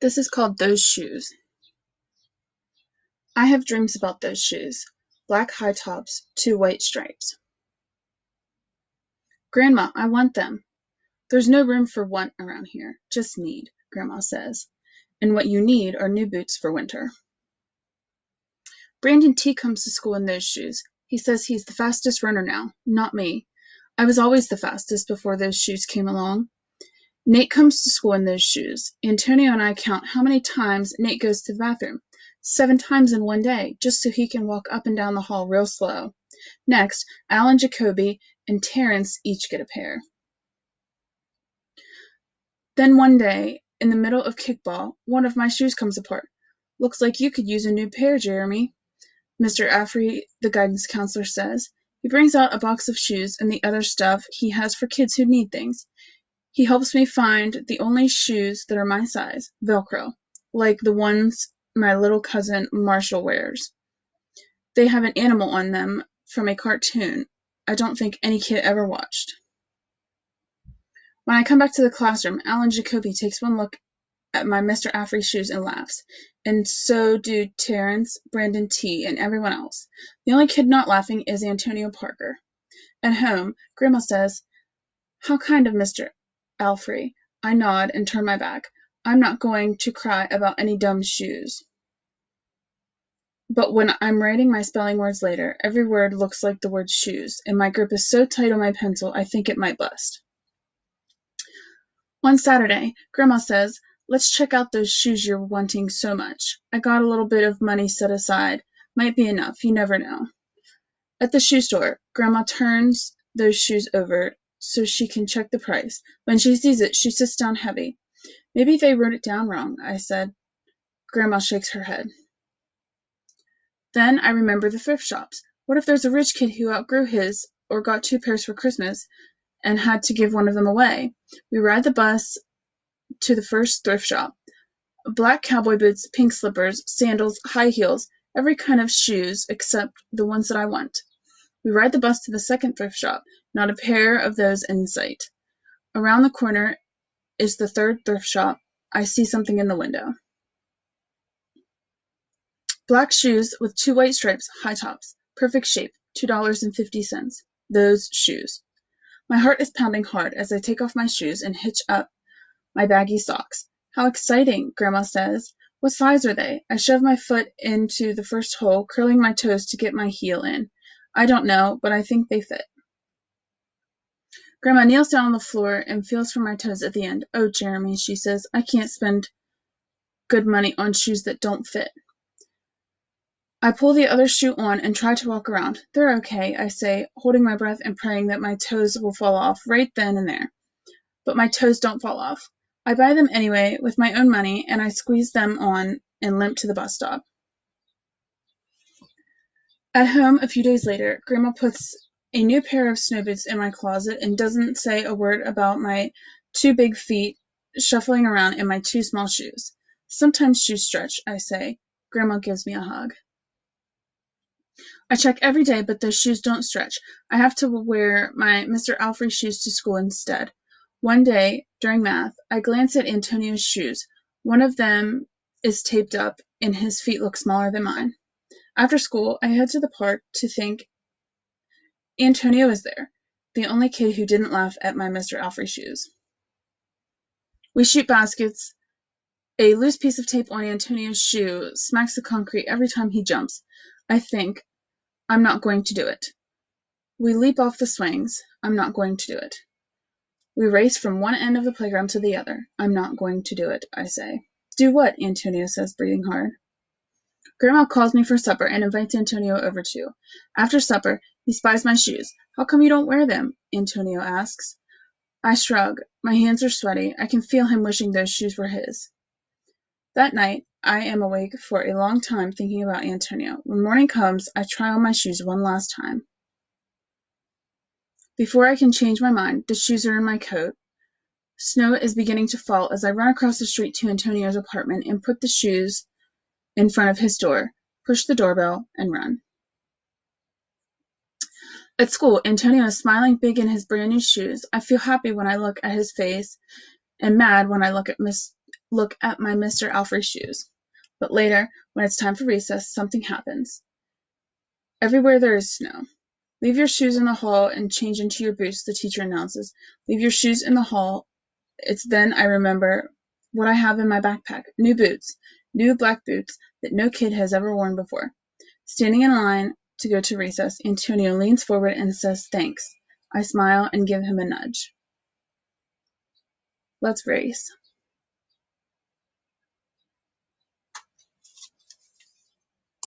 This is called Those Shoes. I have dreams about those shoes. Black high tops, 2 white stripes. Grandma, I want them. There's no room for want around here, just need, Grandma says. And what you need are new boots for winter. Brandon T comes to school in those shoes. He says he's the fastest runner now, not me. I was always the fastest before those shoes came along. Nate comes to school in those shoes. Antonio and I count how many times Nate goes to the bathroom. 7 times in one day, just so he can walk up and down the hall real slow. Next, Alan, Jacoby, and Terrence each get a pair. Then one day, in the middle of kickball, one of my shoes comes apart. Looks like you could use a new pair, Jeremy, Mr. Affrey, the guidance counselor, says. He brings out a box of shoes and the other stuff he has for kids who need things. He helps me find the only shoes that are my size, Velcro, like the ones my little cousin Marshall wears. They have an animal on them from a cartoon I don't think any kid ever watched. When I come back to the classroom, Alan Jacoby takes one look at my Mr. Affrey shoes and laughs, and so do Terrence, Brandon T, and everyone else. The only kid not laughing is Antonio Parker. At home, Grandma says, "How kind of Mr. Affrey." I nod and turn my back. I'm not going to cry about any dumb shoes. But when I'm writing my spelling words later, every word looks like the word shoes, and my grip is so tight on my pencil I think it might bust. On Saturday, Grandma says, "Let's check out those shoes you're wanting so much. I got a little bit of money set aside. Might be enough, you never know." At the shoe store, Grandma turns those shoes over so she can check the price. When she sees it, she sits down heavy. "Maybe they wrote it down wrong," I said. Grandma shakes her head. Then I remember the thrift shops. What if there's a rich kid who outgrew his or got 2 pairs for Christmas and had to give one of them away? We ride the bus to the first thrift shop. Black cowboy boots, pink slippers, sandals, high heels, every kind of shoes except the ones that I want. We ride the bus to the second thrift shop. Not a pair of those in sight. Around the corner is the third thrift shop. I see something in the window. Black shoes with 2 white stripes, high tops. Perfect shape, $2.50. Those shoes. My heart is pounding hard as I take off my shoes and hitch up my baggy socks. "How exciting," Grandma says. "What size are they?" I shove my foot into the first hole, curling my toes to get my heel in. I don't know, but I think they fit. Grandma kneels down on the floor and feels for my toes at the end. "Oh, Jeremy," she says, "I can't spend good money on shoes that don't fit." I pull the other shoe on and try to walk around. "They're okay," I say, holding my breath and praying that my toes will fall off right then and there. But my toes don't fall off. I buy them anyway with my own money, and I squeeze them on and limp to the bus stop. At home, a few days later, Grandma puts a new pair of snow boots in my closet and doesn't say a word about my 2 big feet shuffling around in my 2 small shoes. "Sometimes shoes stretch," I say. Grandma gives me a hug. I check every day, but those shoes don't stretch. I have to wear my Mr. Affrey shoes to school instead. One day, during math, I glance at Antonio's shoes. One of them is taped up, and his feet look smaller than mine. After school, I head to the park to think Antonio is there, the only kid who didn't laugh at my Mr. Affrey shoes. We shoot baskets. A loose piece of tape on Antonio's shoe smacks the concrete every time he jumps. I think, I'm not going to do it. We leap off the swings. I'm not going to do it. We race from one end of the playground to the other. I'm not going to do it, I say. "Do what?" Antonio says, breathing hard. Grandma calls me for supper and invites Antonio over too. After supper, he spies my shoes. "How come you don't wear them?" Antonio asks. I shrug. My hands are sweaty. I can feel him wishing those shoes were his. That night, I am awake for a long time thinking about Antonio. When morning comes, I try on my shoes one last time. Before I can change my mind, the shoes are in my coat. Snow is beginning to fall as I run across the street to Antonio's apartment and put the shoes in front of his door, push the doorbell, and run. At school, Antonio is smiling big in his brand new shoes. I feel happy when I look at his face and mad when I look at Miss look at my Mr. Alfrey shoes. But later, when it's time for recess, something happens. Everywhere there is snow. "Leave your shoes in the hall and change into your boots," the teacher announces. "Leave your shoes in the hall." It's then I remember what I have in my backpack. New boots. New black boots that no kid has ever worn before. Standing in line to go to recess, Antonio leans forward and says, "Thanks." I smile and give him a nudge. Let's race.